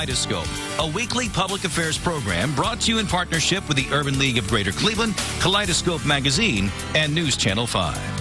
Kaleidoscope, a weekly public affairs program brought to you in partnership with the Urban League of Greater Cleveland, Kaleidoscope Magazine, and News Channel 5.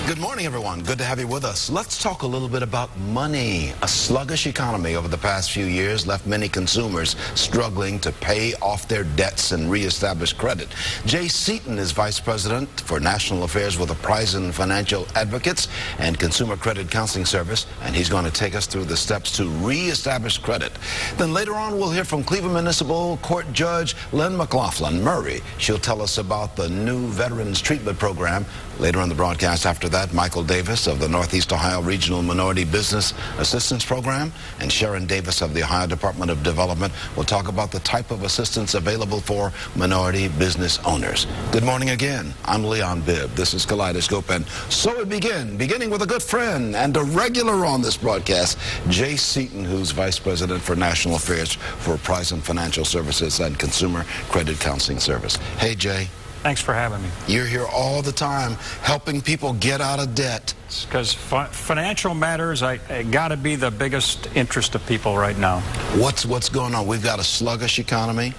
Good morning, everyone. Good to have you with us. Let's talk a little bit about money. A sluggish economy over the past few years left many consumers struggling to pay off their debts and reestablish credit. Jay Seaton is Vice President for National Affairs with the Prison Financial Advocates and Consumer Credit Counseling Service, and he's going to take us through the steps to reestablish credit. Then later on, we'll hear from Cleveland Municipal Court Judge Lynn McLaughlin Murray. She'll tell us about the new Veterans Treatment Program. Later on the broadcast after that, Michael Davis of the Northeast Ohio Regional Minority Business Assistance Program and Sharon Davis of the Ohio Department of Development will talk about the type of assistance available for minority business owners. Good morning again. I'm Leon Bibb. This is Kaleidoscope, and so we beginning with a good friend and a regular on this broadcast, Jay Seaton, who's Vice President for National Affairs for Prison Financial Services and Consumer Credit Counseling Service. Hey, Jay. Thanks for having me. You're here all the time helping people get out of debt. Because financial matters, I got to be the biggest interest of people right now. What's going on? We've got a sluggish economy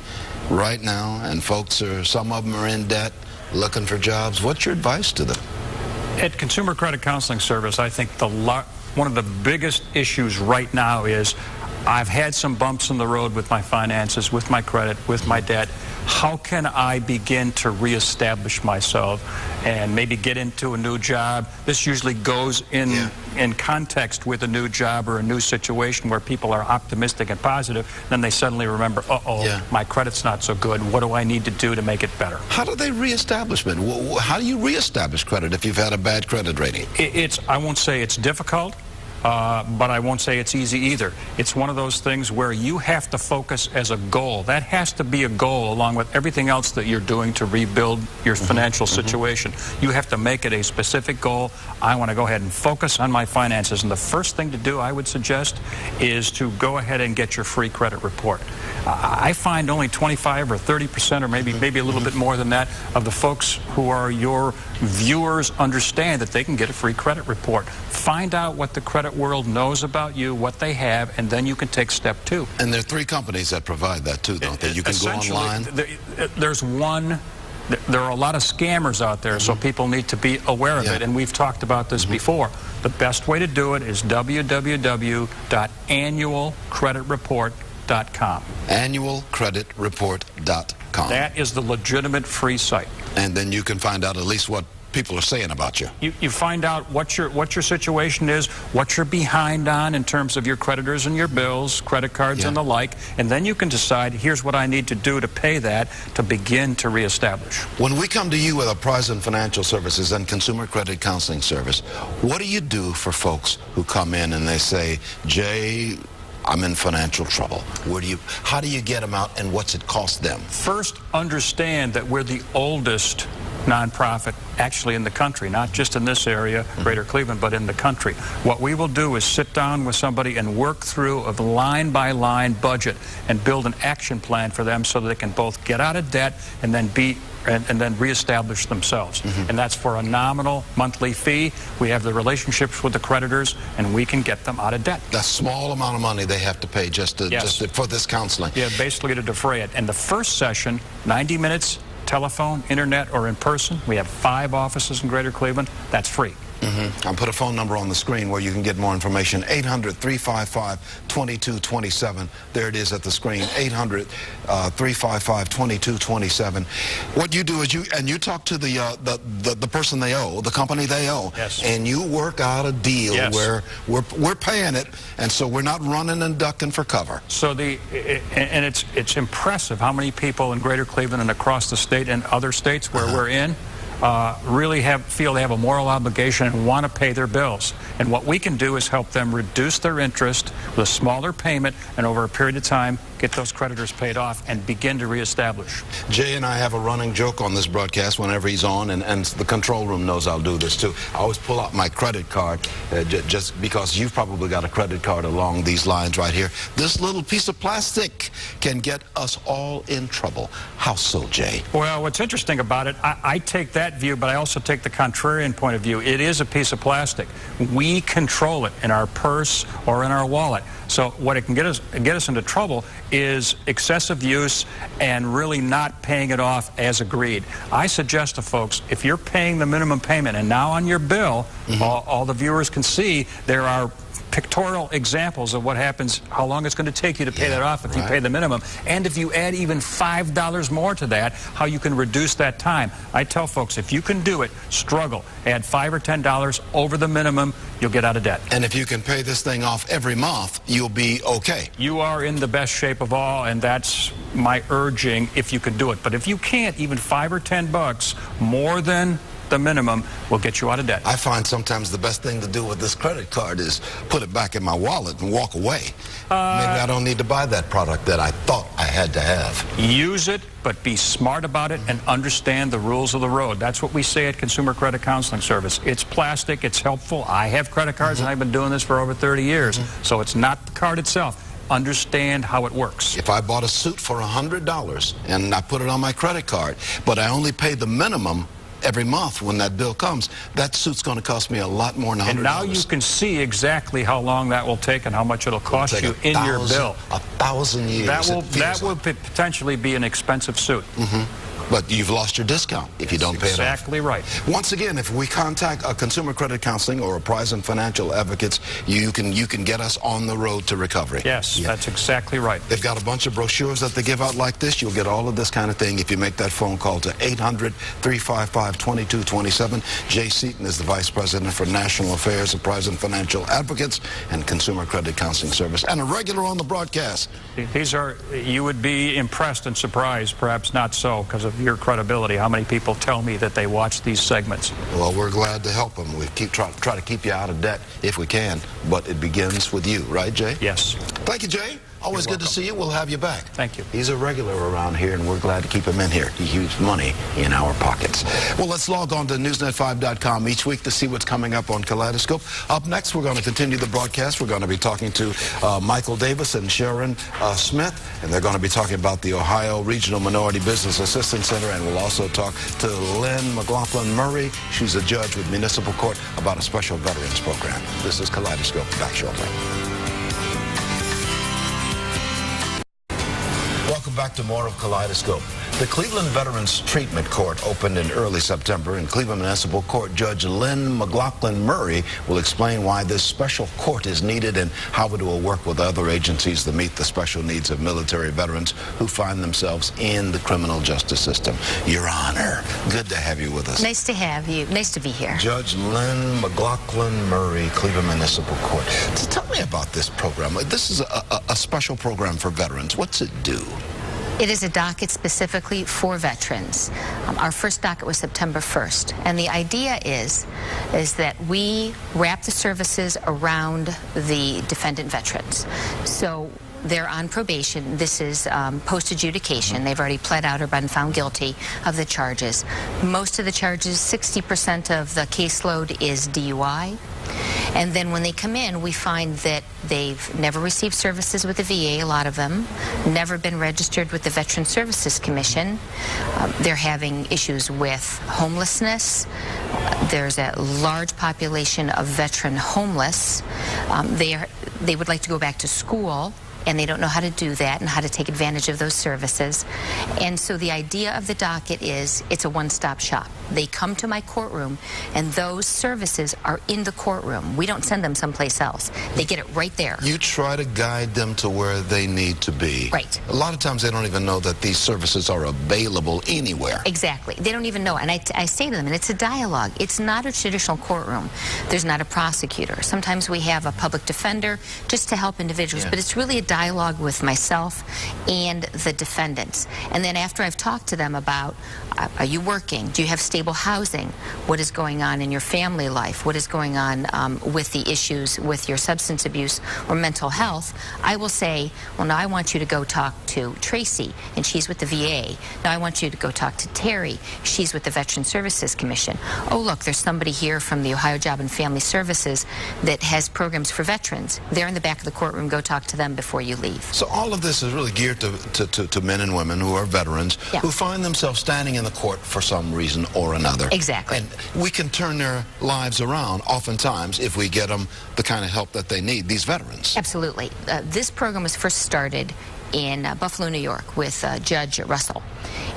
right now, and folks some of them are in debt, looking for jobs. What's your advice to them? At Consumer Credit Counseling Service, I think one of the biggest issues right now is I've had some bumps in the road with my finances, with my credit, with my debt. How can I begin to reestablish myself and maybe get into a new job? This usually goes in context with a new job or a new situation where people are optimistic and positive. Then they suddenly remember, my credit's not so good. What do I need to do to make it better? How do they reestablish it? How do you reestablish credit if you've had a bad credit rating? I won't say it's difficult. But I won't say it's easy either. It's one of those things where you have to focus as a goal. That has to be a goal along with everything else that you're doing to rebuild your financial situation. You have to make it a specific goal. I want to go ahead and focus on my finances. And the first thing to do, I would suggest, is to go ahead and get your free credit report. I find only 25 or 30% or maybe a little bit more than that of the folks who are your viewers understand that they can get a free credit report. Find out what the credit world knows about you, what they have, and then you can take step two. And there are 3 companies that provide that too, don't they? You can go online. There's one. There are a lot of scammers out there, so people need to be aware of it, and we've talked about this before. The best way to do it is www.annualcreditreport.com. Annualcreditreport.com. That is the legitimate free site. And then you can find out at least what people are saying about you. You find out what your situation is, what you're behind on in terms of your creditors and your bills, credit cards and the like, and then you can decide, here's what I need to do to pay that to begin to reestablish. When we come to you with a Prison Financial Services and Consumer Credit Counseling Service, what do you do for folks who come in and they say, Jay, I'm in financial trouble? How do you get them out, and what's it cost them? First, understand that we're the oldest nonprofit actually in the country, not just in this area, Greater Cleveland, but in the country. What we will do is sit down with somebody and work through a line-by-line budget and build an action plan for them so that they can both get out of debt and then reestablish themselves. And that's for a nominal monthly fee. We have the relationships with the creditors, and we can get them out of debt. That small amount of money they have to pay just for this counseling. Yeah, basically to defray it. And the first session, 90 minutes, telephone, internet, or in person. We have 5 offices in Greater Cleveland. That's free. I'll put a phone number on the screen where you can get more information. 800-355-2227. There it is at the screen. 800-355-2227. What you do is you talk to the person they owe, the company they owe, and you work out a deal where we're paying it, and so we're not running and ducking for cover. So it's impressive how many people in Greater Cleveland and across the state and other states where we're in really feel they have a moral obligation and want to pay their bills. And what we can do is help them reduce their interest with a smaller payment, and over a period of time get those creditors paid off, and begin to reestablish. Jay and I have a running joke on this broadcast whenever he's on, and the control room knows I'll do this too. I always pull out my credit card, just because you've probably got a credit card along these lines right here. This little piece of plastic can get us all in trouble. How so, Jay? Well, what's interesting about it, I take that view, but I also take the contrarian point of view. It is a piece of plastic. We control it in our purse or in our wallet. So what it can get us into trouble is excessive use and really not paying it off as agreed. I suggest to folks, if you're paying the minimum payment, and now on your bill, all the viewers can see there are pictorial examples of what happens, how long it's going to take you to pay that off if you pay the minimum, and if you add even $5 more to that, how you can reduce that time. I tell folks, if you can do it, struggle. Add $5 or $10 over the minimum, you'll get out of debt. And if you can pay this thing off every month, you'll be okay. You are in the best shape of all, and that's my urging if you can do it. But if you can't, even $5 or $10 more than the minimum will get you out of debt. I find sometimes the best thing to do with this credit card is put it back in my wallet and walk away. Maybe I don't need to buy that product that I thought I had to have. Use it, but be smart about it and understand the rules of the road. That's what we say at Consumer Credit Counseling Service. It's plastic, it's helpful. I have credit cards and I've been doing this for over 30 years. So it's not the card itself. Understand how it works. If I bought a suit for $100 and I put it on my credit card, but I only paid the minimum every month when that bill comes, that suit's going to cost me a lot more than $100. And now you can see exactly how long that will take and how much it'll cost you in your bill. 1,000 years. That will potentially be an expensive suit. But you've lost your discount if you don't pay it off. Exactly right. Once again, if we contact a Consumer Credit Counseling or a Prize and Financial Advocates, you can get us on the road to recovery. Yes, that's exactly right. They've got a bunch of brochures that they give out like this. You'll get all of this kind of thing if you make that phone call to 800-355-2227. Jay Seaton is the Vice President for National Affairs of Prize and Financial Advocates and Consumer Credit Counseling Service, and a regular on the broadcast. These are, you would be impressed and surprised, perhaps not so, because of your credibility, how many people tell me that they watch these segments. Well, we're glad to help them. We try to keep you out of debt if we can, but it begins with you, right, Jay? Yes. Thank you, Jay. Always good to see you. We'll have you back. Thank you. He's a regular around here, and we're glad to keep him in here. He keeps money in our pockets. Well, let's log on to newsnet5.com each week to see what's coming up on Kaleidoscope. Up next, we're going to continue the broadcast. We're going to be talking to Michael Davis and Sharon Smith, and they're going to be talking about the Ohio Regional Minority Business Assistance Center, and we'll also talk to Lynn McLaughlin Murray. She's a judge with Municipal Court about a special veterans program. This is Kaleidoscope. Back shortly. Welcome back to more of Kaleidoscope. The Cleveland Veterans Treatment Court opened in early September, and Cleveland Municipal Court Judge Lynn McLaughlin Murray will explain why this special court is needed and how it will work with other agencies to meet the special needs of military veterans who find themselves in the criminal justice system. Your Honor, good to have you with us. Nice to have you. Nice to be here. Judge Lynn McLaughlin Murray, Cleveland Municipal Court. So tell me about this program. This is a special program for veterans. What's it do? It is a docket specifically for veterans. Our first docket was September 1st, and the idea is that we wrap the services around the defendant veterans. So they're on probation. This is post-adjudication. They've already pled out or been found guilty of the charges. Most of the charges, 60% of the caseload is DUI. And then when they come in, we find that they've never received services with the VA, a lot of them, never been registered with the Veteran Services Commission. They're having issues with homelessness. There's a large population of veteran homeless. They would like to go back to school, and they don't know how to do that and how to take advantage of those services. And so the idea of the docket is it's a one-stop shop. They come to my courtroom, and those services are in the courtroom. We don't send them someplace else. They get it right there. You try to guide them to where they need to be. Right. A lot of times they don't even know that these services are available anywhere. Exactly. They don't even know. And I say to them, and it's a dialogue. It's not a traditional courtroom. There's not a prosecutor. Sometimes we have a public defender just to help individuals, but it's really a dialogue with myself and the defendants. And then after I've talked to them about, are you working? Do you have stable housing? What is going on in your family life? What is going on with the issues with your substance abuse or mental health? I will say, well, now I want you to go talk to Tracy, and she's with the VA. Now I want you to go talk to Terry. She's with the Veteran Services Commission. Oh, look, there's somebody here from the Ohio Job and Family Services that has programs for veterans. They're in the back of the courtroom. Go talk to them before you leave. So all of this is really geared to men and women who are veterans, yeah, who find themselves standing in the court for some reason or another. Exactly. And we can turn their lives around oftentimes if we get them the kind of help that they need, these veterans. Absolutely. This program was first started in Buffalo, New York with Judge Russell.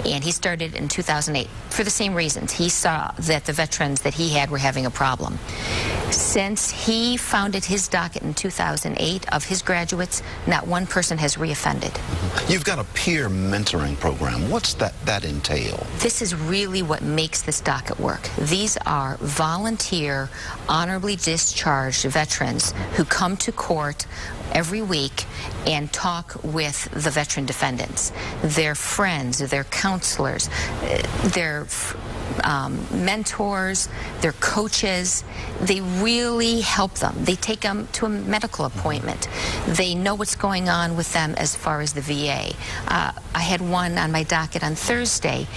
And he started in 2008 for the same reasons. He saw that the veterans that he had were having a problem. Since he founded his docket in 2008, of his graduates, not one person has reoffended. You've got a peer mentoring program. What's that entail? This is really what makes this docket work. These are volunteer, honorably discharged veterans who come to court every week and talk with the veteran defendants. Their friends, their counselors, their mentors, their coaches. They really help them. They take them to a medical appointment. They know what's going on with them as far as the VA. I had one on my docket on Thursday,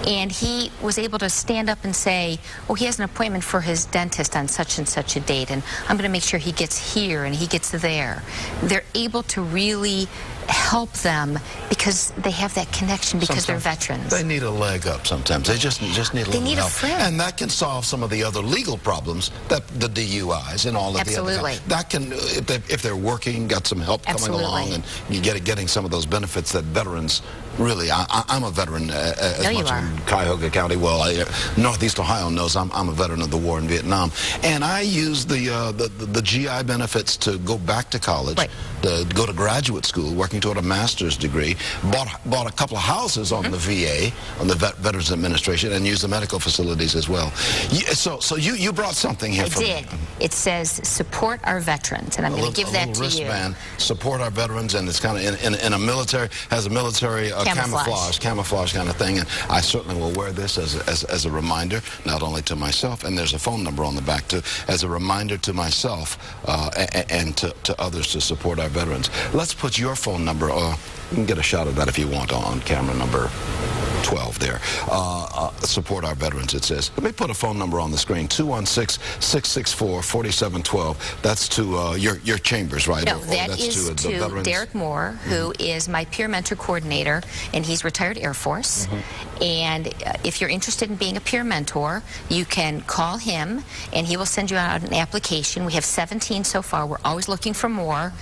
and he was able to stand up and say, oh, he has an appointment for his dentist on such and such a date, and I'm going to make sure he gets here and he gets there. They're able to really help them because they have that connection, because they're veterans. They need a leg up sometimes. They just need a little help. They need a friend. And that can solve some of the other legal problems, that the DUIs and all of Absolutely. the other. That can, if they're working, got some help coming Absolutely. along, and you getting some of those benefits that veterans really. I'm a veteran as No, you much are. in Cuyahoga County. Well, Northeast Ohio knows I'm a veteran of the war in Vietnam, and I use the GI benefits to go back to college, right, to go to graduate school, working toward a master's degree. Bought a couple of houses on the VA, on the Veterans Administration, and used the medical facilities as well. So you brought something here. I did. It says support our veterans, and I'm going to give that to you. Wristband, support our veterans, and it's kind of in a military, has a military camouflage kind of thing, and I certainly will wear this as a reminder, not only to myself, and there's a phone number on the back too, as a reminder to myself and to others to support our veterans. Let's put your phone number, you can get a shot of that if you want on camera number 12 there. Support our veterans, it says. Let me put a phone number on the screen, 216-664-4712. That's to your chambers, right? No, that is to Derek Moore, who is my peer mentor coordinator, and he's retired Air Force. And if you're interested in being a peer mentor, you can call him, and he will send you out an application. We have 17 so far. We're always looking for more.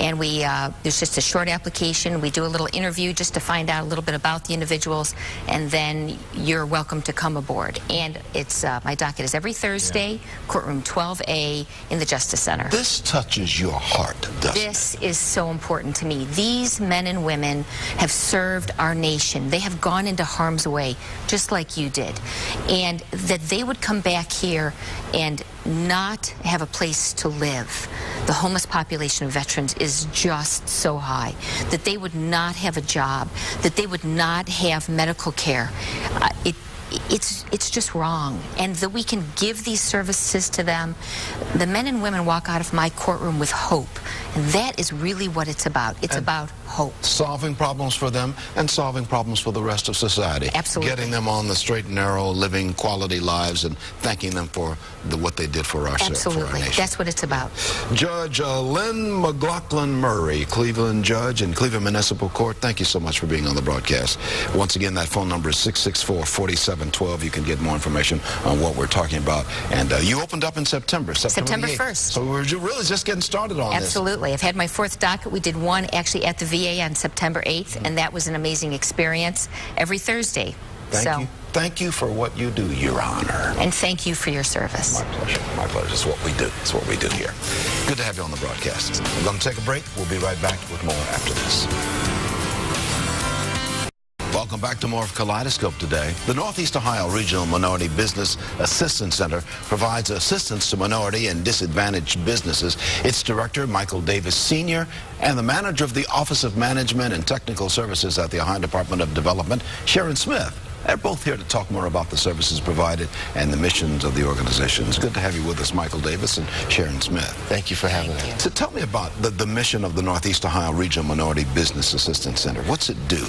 And there's just a short application. We do a little interview just to find out a little bit about the individuals, and then you're welcome to come aboard. And it's my docket is every Thursday, courtroom 12A in the Justice Center. This touches your heart, doesn't it? This is so important to me. These men and women have served our nation. They have gone into harm's way, just like you did. And that they would come back here and not have a place to live. The homeless population of veterans is just so high. That they would not have a job, that they would not have medical care. It's just wrong. And that we can give these services to them. The men and women walk out of my courtroom with hope. And that is really what it's about. It's about hope. Solving problems for them and solving problems for the rest of society. Absolutely. Getting them on the straight and narrow, living quality lives, and thanking them for what they did for our Absolutely. For our nation. That's what it's about. Judge Lynn McLaughlin Murray, Cleveland Judge in Cleveland Municipal Court, thank you so much for being on the broadcast. Once again, that phone number is 664-4712. You can get more information on what we're talking about. And you opened up in September 1st. So we're really just getting started on this. Absolutely. I've had my 4th docket. We did one actually at the VA on September 8th, and that was an amazing experience every Thursday. Thank you. Thank you for what you do, Your Honor. And thank you for your service. My pleasure. My pleasure. It's what we do. It's what we do here. Good to have you on the broadcast. We're going to take a break. We'll be right back with more after this. Welcome Welcome back to more of Kaleidoscope today. The Northeast Ohio Regional Minority Business Assistance Center provides assistance to minority and disadvantaged businesses. Its director, Michael Davis Sr., and the manager of the Office of Management and Technical Services at the Ohio Department of Development, Sharon Smith. They're both here to talk more about the services provided and the missions of the organization. It's good to have you with us, Michael Davis and Sharon Smith. Thank you for having us. So tell me about the mission of the Northeast Ohio Regional Minority Business Assistance Center. What's it do?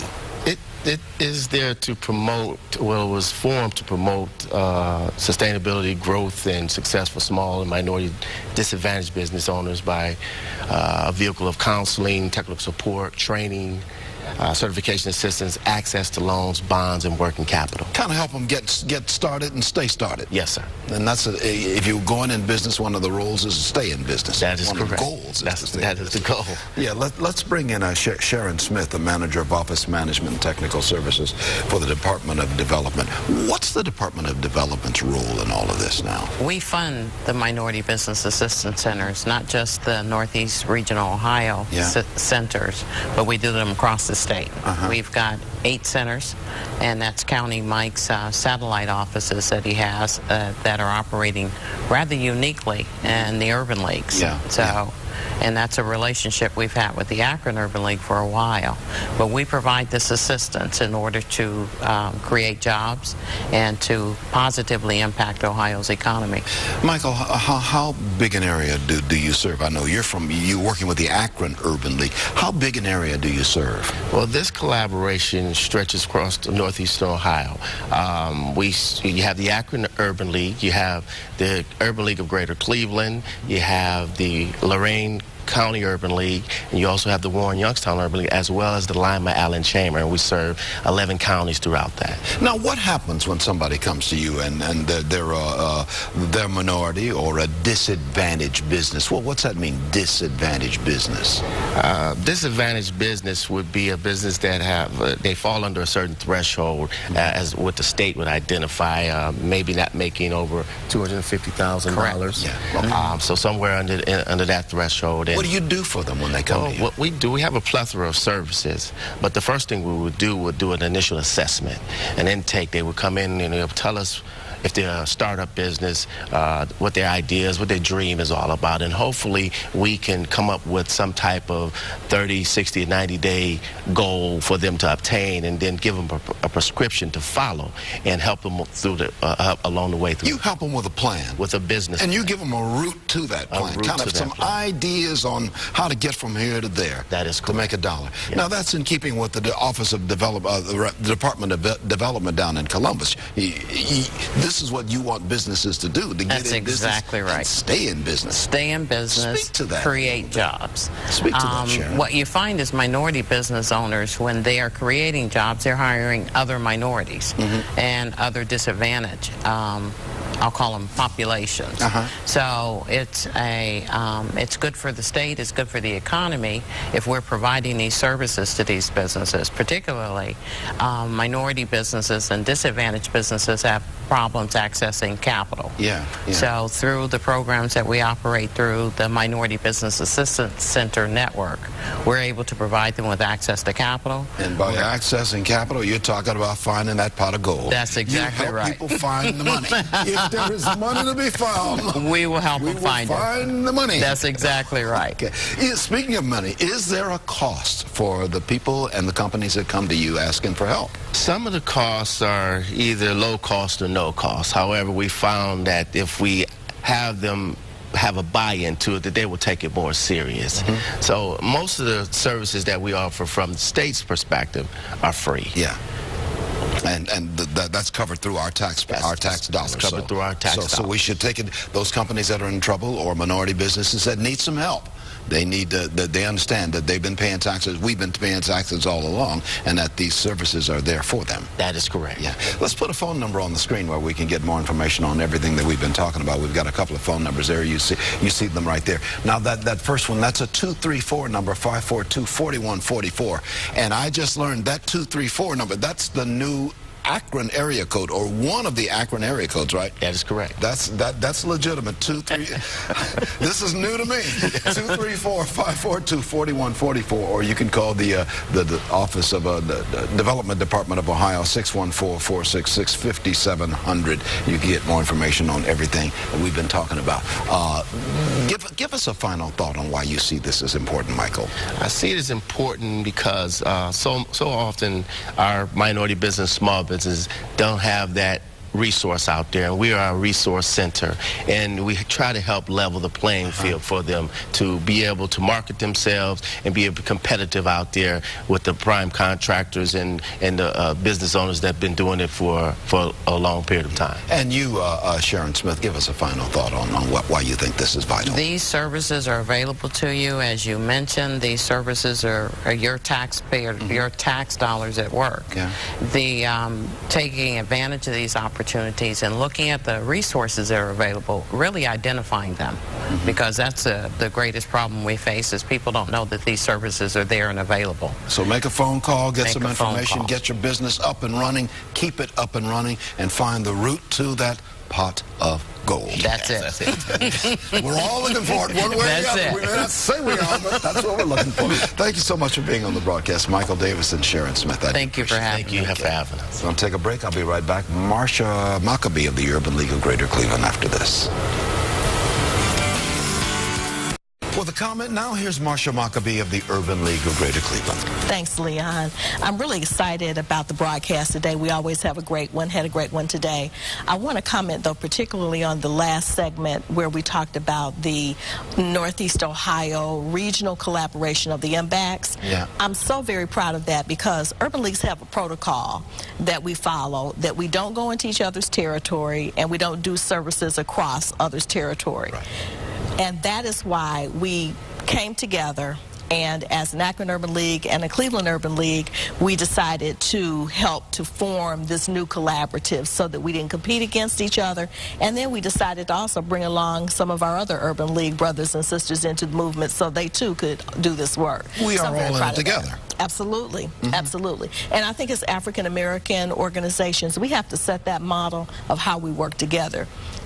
It is there to promote, well, it was formed to promote sustainability, growth, and success for small and minority disadvantaged business owners by a vehicle of counseling, technical support, training, certification assistance, access to loans, bonds, and working capital. Kind of help them get started and stay started. Yes, sir. And that's if you're going in business, one of the rules is to stay in business. That is correct. One of the goals that is the goal. Yeah, let's bring in Sharon Smith, the manager of Office Management and Technical Services for the Department of Development. What's the Department of Development's role in all of this now? We fund the Minority Business Assistance Centers, not just the Northeast Regional Ohio centers, but we do them across the state. We've got 8 centers, and that's counting Mike's satellite offices that he has that are operating rather uniquely in the urban leagues. And that's a relationship we've had with the Akron Urban League for a while. But we provide this assistance in order to create jobs and to positively impact Ohio's economy. Michael, how big an area do you serve? I know you're working with the Akron Urban League. How big an area do you serve? Well, this collaboration stretches across Northeastern Ohio. You have the Akron Urban League, you have the Urban League of Greater Cleveland, you have the Lorain County Urban League, and you also have the Warren Youngstown Urban League, as well as the Lima Allen Chamber, and we serve 11 counties throughout that. Now, what happens when somebody comes to you and they're minority or a disadvantaged business? Well, what's that mean, disadvantaged business? Disadvantaged business would be a business that they fall under a certain threshold, as what the state would identify, maybe not making over $250,000. So somewhere under that threshold. What do you do for them when they come to you? What we do, we have a plethora of services, but the first thing we would do an initial assessment, an intake. They would come in and they'll tell us if they're a startup business, what their ideas, what their dream is all about, and hopefully we can come up with some type of 30, 60, 90-day goal for them to obtain, and then give them a prescription to follow and help them through along the way through. You help them with a plan. With a business and plan. You give them a route to that plan, kind of some ideas on how to get from here to there. That is correct. To make a dollar. Yeah. Now, that's in keeping with the Office of the Department of Development down in Columbus. This is what you want businesses to do, to get in business. That's exactly right. And stay in business. Stay in business. Speak to that. Create jobs. Speak to that, Sharon. What you find is minority business owners, when they are creating jobs, they're hiring other minorities and other disadvantaged. I'll call them populations. So it's good for the state, it's good for the economy if we're providing these services to these businesses, particularly minority businesses and disadvantaged businesses have problems accessing capital. So through the programs that we operate through the Minority Business Assistance Center network, we're able to provide them with access to capital. And by accessing capital, you're talking about finding that pot of gold. That's exactly right. You help people find the money. If there is money to be found, we will help them find the money. That's exactly right. Okay. Speaking of money, is there a cost for the people and the companies that come to you asking for help? Some of the costs are either low cost or no cost. However, we found that if we have them have a buy-in to it, that they will take it more serious. So most of the services that we offer from the state's perspective are free. And that's covered through our tax dollars. Covered through our tax dollars. So we should take it, those companies that are in trouble or minority businesses that need some help. They need they understand that they've been paying taxes, we've been paying taxes all along, and that these services are there for them. That is correct. Let's put a phone number on the screen where we can get more information on everything that we've been talking about. We've got a couple of phone numbers there. You see them right there. Now that first one, that's a 234 number, 542-4144. And I just learned that 234 number, that's the new Akron area code, or one of the Akron area codes, right? That is correct. That's legitimate. 23. This is new to me. 234-542-4144, or you can call the office of the Development Department of Ohio, 614-466-5700. You can get more information on everything that we've been talking about. Give us a final thought on why you see this as important, Michael. I see it as important because so often our minority business, small businesses don't have that resource out there, and we are a resource center, and we try to help level the playing field for them to be able to market themselves and be competitive out there with the prime contractors and the business owners that have been doing it for a long period of time. And you, Sharon Smith, give us a final thought on why you think this is vital. These services are available to you. As you mentioned, these services are your taxpayer, your tax dollars at work. Yeah. The taking advantage of these opportunities and looking at the resources that are available, really identifying them, because that's the greatest problem we face is people don't know that these services are there and available. So make a phone call, get some information, get your business up and running, keep it up and running, and find the route to that pot of gold. That's it. We're all looking for it one way or the other. We may not say we are, but that's what we're looking for. Thank you so much for being on the broadcast, Michael Davis and Sharon Smith. Thank you for having me. Thank you for having us. I'm going to take a break. I'll be right back. Marcia MacCabe of the Urban League of Greater Cleveland after this. With a comment now, here's Marcia MacCabe of the Urban League of Greater Cleveland. Thanks, Leon. I'm really excited about the broadcast today. We always have a great one, had a great one today. I want to comment, though, particularly on the last segment where we talked about the Northeast Ohio regional collaboration of the MBACs. Yeah. I'm so very proud of that because Urban Leagues have a protocol that we follow, that we don't go into each other's territory and we don't do services across others' territory. Right. And that is why we came together, and as an Akron Urban League and a Cleveland Urban League, we decided to help to form this new collaborative so that we didn't compete against each other. And then we decided to also bring along some of our other Urban League brothers and sisters into the movement so they too could do this work. We are all in it together. Absolutely, absolutely. And I think as African American organizations, we have to set that model of how we work together.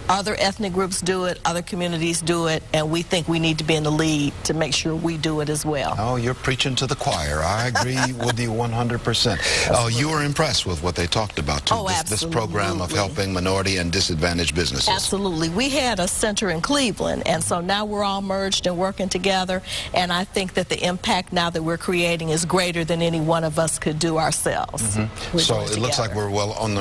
Other ethnic groups do it, other communities do it, and we think we need to be in the lead to make sure we do it as well. Oh, you're preaching to the choir. I agree with you 100%. Oh, you were impressed with what they talked about, too, this program of helping minority and disadvantaged businesses. Absolutely. We had a center in Cleveland, and so now we're all merged and working together, and I think that the impact now that we're creating is greater than any one of us could do ourselves. So it looks like we're well on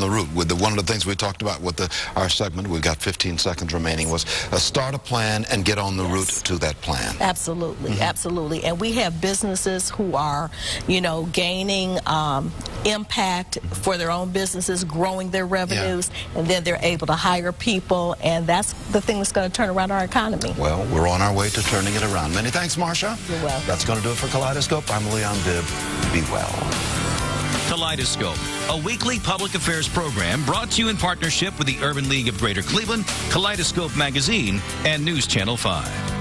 the route. With one of the things we talked about with our segment, we've got 15 seconds remaining, was start a plan and get on the route to that plan. Absolutely, absolutely. And we have businesses who are, gaining impact for their own businesses, growing their revenues, and then they're able to hire people, and that's the thing that's going to turn around our economy. Well, we're on our way to turning it around. Many thanks, Marcia. You're welcome. That's going to do it for Kaleidoscope. I'm Leon Bibb. Be well. Kaleidoscope, a weekly public affairs program brought to you in partnership with the Urban League of Greater Cleveland, Kaleidoscope Magazine, and News Channel 5.